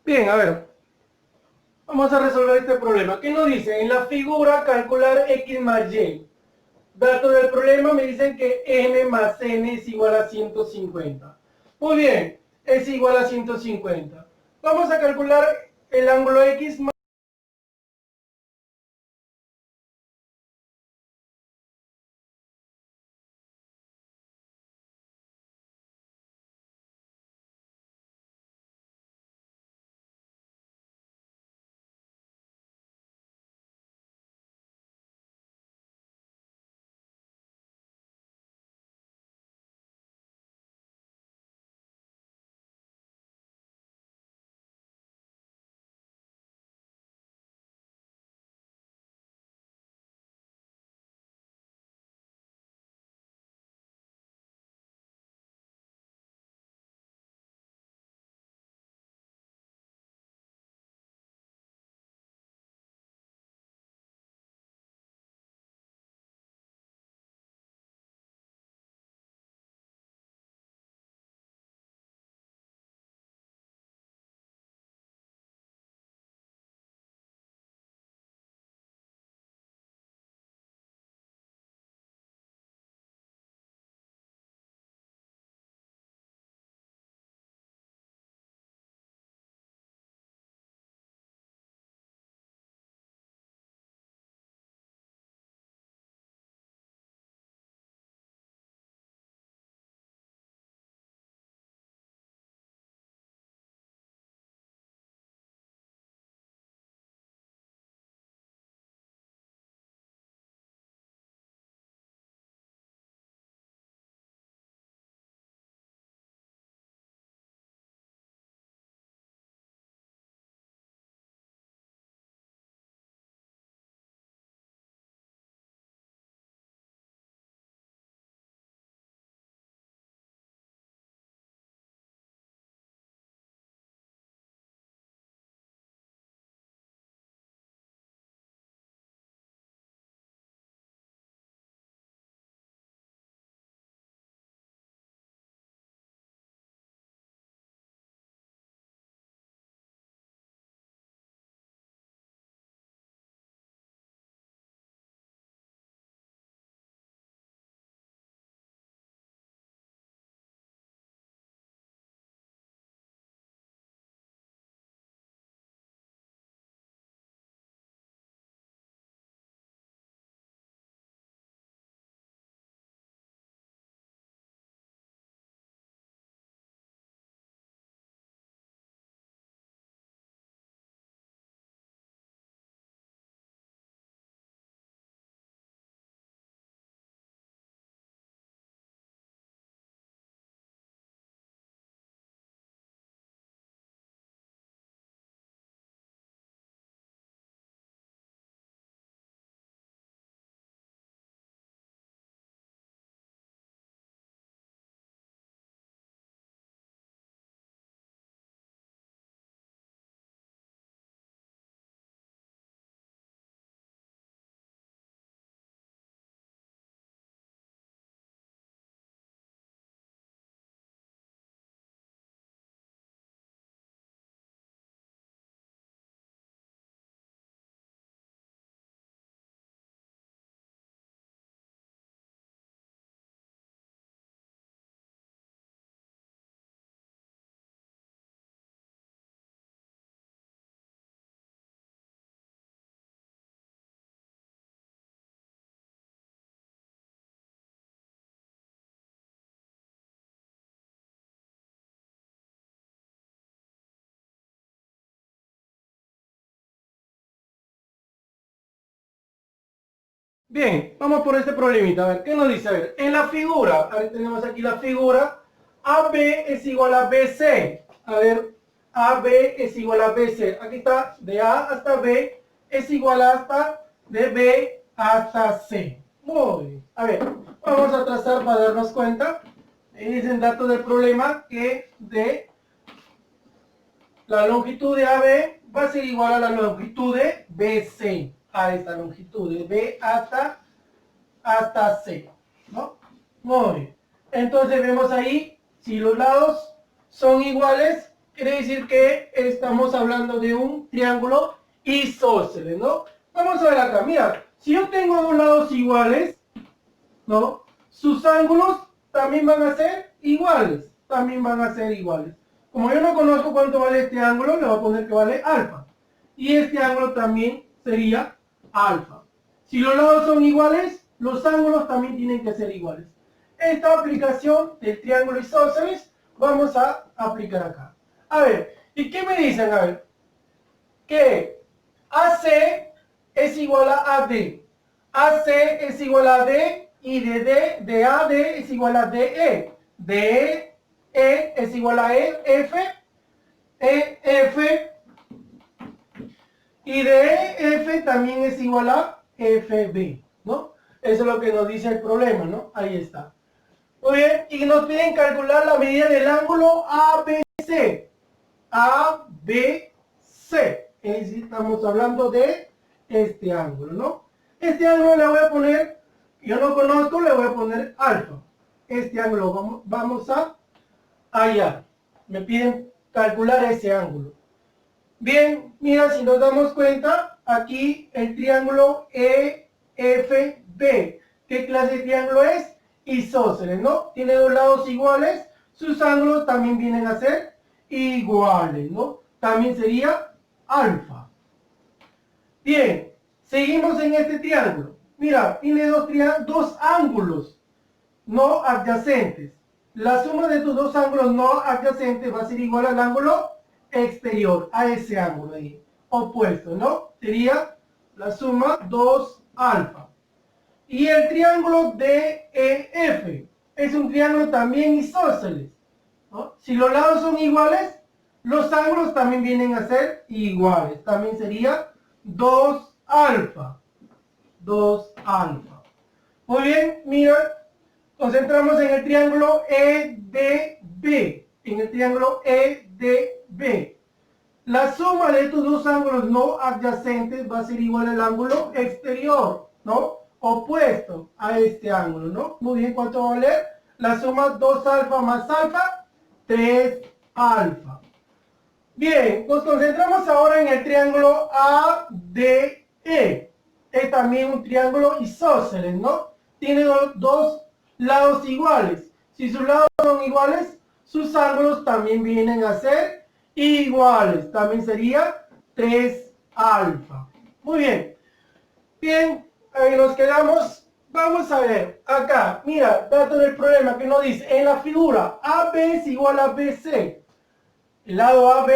Bien, a ver, vamos a resolver este problema. ¿Qué nos dice? En la figura calcular x más y. Datos del problema me dicen que m más n es igual a 150. Muy bien, es igual a 150. Vamos a calcular el ángulo x más... Bien, vamos por este problemita. A ver, ¿qué nos dice? A ver, en la figura, a ver, tenemos aquí la figura, AB es igual a BC. A ver, AB es igual a BC. Aquí está, de A hasta B es igual hasta de B hasta C. Muy bien. A ver, vamos a trazar para darnos cuenta. Dicen datos del problema que de la longitud de AB va a ser igual a la longitud de BC. A esta longitud de B hasta C, ¿no? Muy bien. Entonces vemos ahí, si los lados son iguales, quiere decir que estamos hablando de un triángulo isósceles, ¿no? Vamos a ver acá, mira, si yo tengo dos lados iguales, ¿no? Sus ángulos también van a ser iguales, Como yo no conozco cuánto vale este ángulo, le voy a poner que vale alfa. Y este ángulo también sería alfa. Si los lados son iguales, los ángulos también tienen que ser iguales. Esta aplicación del triángulo isósceles vamos a aplicar acá. A ver, ¿y qué me dicen? A ver, que AC es igual a AD. AC es igual a D y de AD es igual a DE. DE es igual a EF. EF y DEF también es igual a FB, ¿no? Eso es lo que nos dice el problema, ¿no? Ahí está. Muy bien, y nos piden calcular la medida del ángulo ABC. ABC. Es decir, estamos hablando de este ángulo, ¿no? Este ángulo le voy a poner, yo no conozco, le voy a poner alfa. Este ángulo vamos a hallar. Me piden calcular ese ángulo. Bien, mira, si nos damos cuenta, aquí el triángulo EFB. ¿Qué clase de triángulo es? Isósceles, ¿no? Tiene dos lados iguales, sus ángulos también vienen a ser iguales, ¿no? También sería alfa. Bien, seguimos en este triángulo. Mira, tiene dos ángulos no adyacentes. La suma de tus dos ángulos no adyacentes va a ser igual al ángulo exterior, a ese ángulo ahí, opuesto, ¿no? Sería la suma 2 alfa. Y el triángulo DEF es un triángulo también isósceles, ¿no? Si los lados son iguales, los ángulos también vienen a ser iguales. También sería 2 alfa. 2 alfa. Muy bien, mira, concentramos en el triángulo EDB. En el triángulo EDB. La suma de estos dos ángulos no adyacentes va a ser igual al ángulo exterior, ¿no? Opuesto a este ángulo, ¿no? Muy bien, ¿cuánto va a valer? La suma 2 alfa más alfa, 3 alfa. Bien, nos concentramos ahora en el triángulo ADE. Es también un triángulo isósceles, ¿no? Tiene dos lados iguales. Si sus lados son iguales, sus ángulos también vienen a ser iguales. También sería 3 alfa. Muy bien. Bien, ahí nos quedamos. Vamos a ver, acá, mira, dato del problema que nos dice, en la figura, AB es igual a BC. El lado AB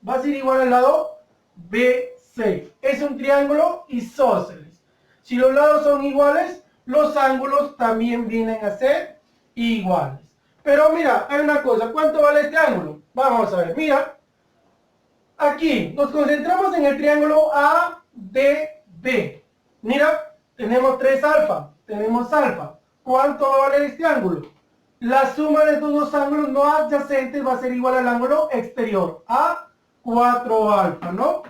va a ser igual al lado BC. Es un triángulo isósceles. Si los lados son iguales, los ángulos también vienen a ser iguales. Pero mira, hay una cosa, ¿cuánto vale este ángulo? Vamos a ver, mira. Aquí nos concentramos en el triángulo ADB. Mira, tenemos 3 alfa, tenemos alfa. ¿Cuánto va a valer este ángulo? La suma de estos dos ángulos no adyacentes va a ser igual al ángulo exterior, a 4 alfa, ¿no?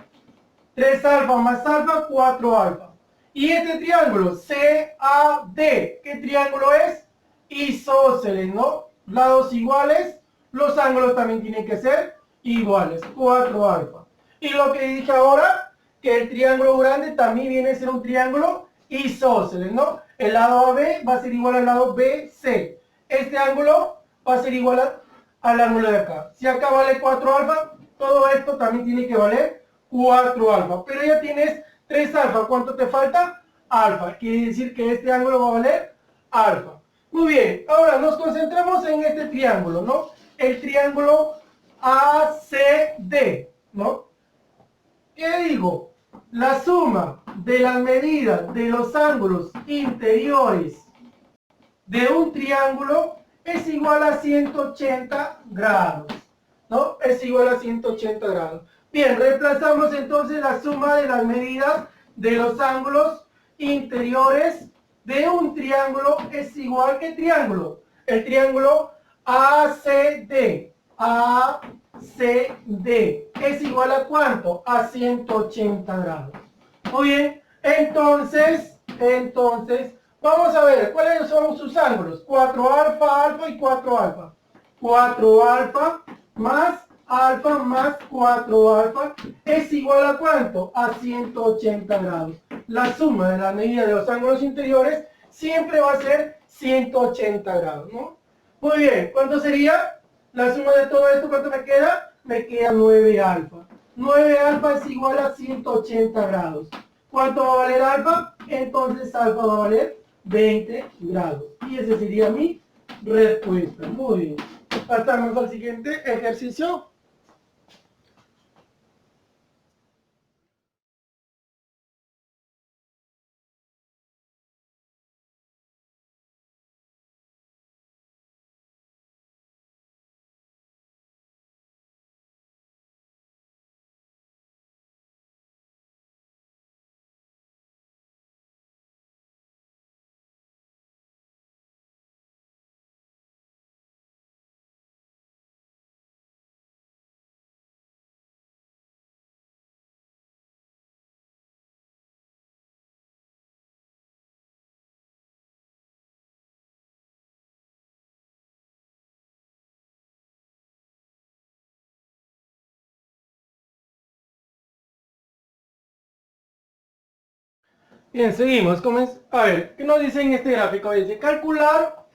3 alfa más alfa, 4 alfa. Y este triángulo, CAD, ¿qué triángulo es? Isósceles, ¿no? Lados iguales, los ángulos también tienen que ser iguales, 4 alfa. Y lo que dije ahora, que el triángulo grande también viene a ser un triángulo isósceles, ¿no? El lado AB va a ser igual al lado BC. Este ángulo va a ser igual al ángulo de acá. Si acá vale 4 alfa, todo esto también tiene que valer 4 alfa. Pero ya tienes 3 alfa. ¿Cuánto te falta? Alfa. Quiere decir que este ángulo va a valer alfa. Muy bien. Ahora nos concentramos en este triángulo, ¿no? El triángulo ACD, ¿no? ¿Qué digo? La suma de las medidas de los ángulos interiores de un triángulo es igual a 180 grados, ¿no? Es igual a 180 grados. Bien, reemplazamos entonces la suma de las medidas de los ángulos interiores de un triángulo es igual que triángulo. El triángulo ACD. ACD es igual a ¿cuánto? A 180 grados. Muy bien, entonces, vamos a ver, ¿cuáles son sus ángulos? 4 alfa, alfa y 4 alfa. 4 alfa más alfa más 4 alfa es igual a ¿cuánto? A 180 grados. La suma de la medida de los ángulos interiores siempre va a ser 180 grados, ¿no? Muy bien, ¿cuánto sería la suma de todo esto? ¿Cuánto me queda? Me queda 9 alfa. 9 alfa es igual a 180 grados. ¿Cuánto va a valer alfa? Entonces alfa va a valer 20 grados. Y ese sería mi respuesta. Muy bien. Pasamos al siguiente ejercicio. Bien, seguimos. A ver, ¿qué nos dice en este gráfico? Dice calcular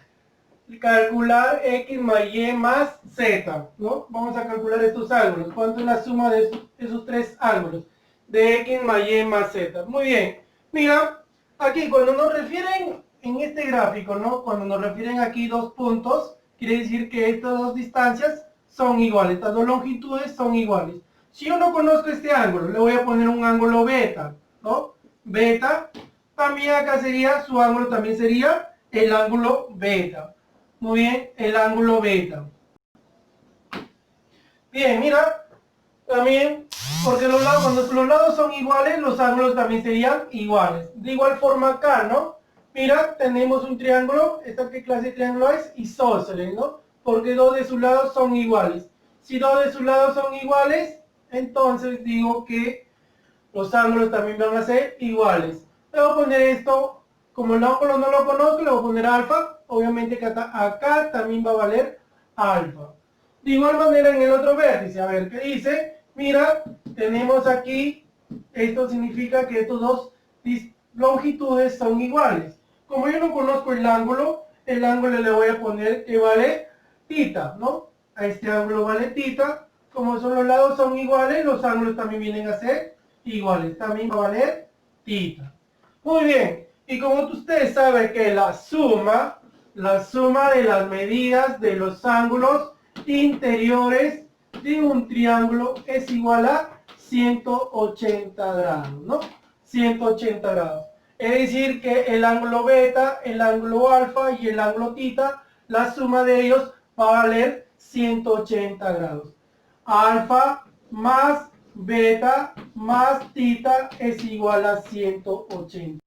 x más y más z, ¿no? Vamos a calcular estos ángulos. ¿Cuánto es la suma de esos tres ángulos? De x más y más z. Muy bien. Mira, aquí cuando nos refieren en este gráfico, ¿no? Cuando nos refieren aquí dos puntos, quiere decir que estas dos distancias son iguales. Estas dos longitudes son iguales. Si yo no conozco este ángulo, le voy a poner un ángulo beta, ¿no? Beta, también acá sería, su ángulo también sería el ángulo beta. Muy bien, el ángulo beta. Bien, mira, también, porque cuando los lados son iguales, los ángulos también serían iguales. De igual forma acá, ¿no? Mira, tenemos un triángulo, ¿esta qué clase de triángulo es? Isósceles, ¿no? Porque dos de sus lados son iguales. Si dos de sus lados son iguales, entonces digo que los ángulos también van a ser iguales. Le voy a poner esto, como el ángulo no lo conozco, le voy a poner alfa. Obviamente que acá también va a valer alfa. De igual manera en el otro vértice, a ver qué dice. Mira, tenemos aquí, esto significa que estos dos longitudes son iguales. Como yo no conozco el ángulo le voy a poner que vale tita, ¿no? A este ángulo vale tita. Como son los lados son iguales, los ángulos también vienen a ser iguales. También va a valer tita. Muy bien. Y como ustedes saben que la suma de las medidas de los ángulos interiores de un triángulo es igual a 180 grados, ¿no? 180 grados. Es decir que el ángulo beta, el ángulo alfa y el ángulo tita, la suma de ellos va a valer 180 grados. Alfa más beta más tita es igual a 180.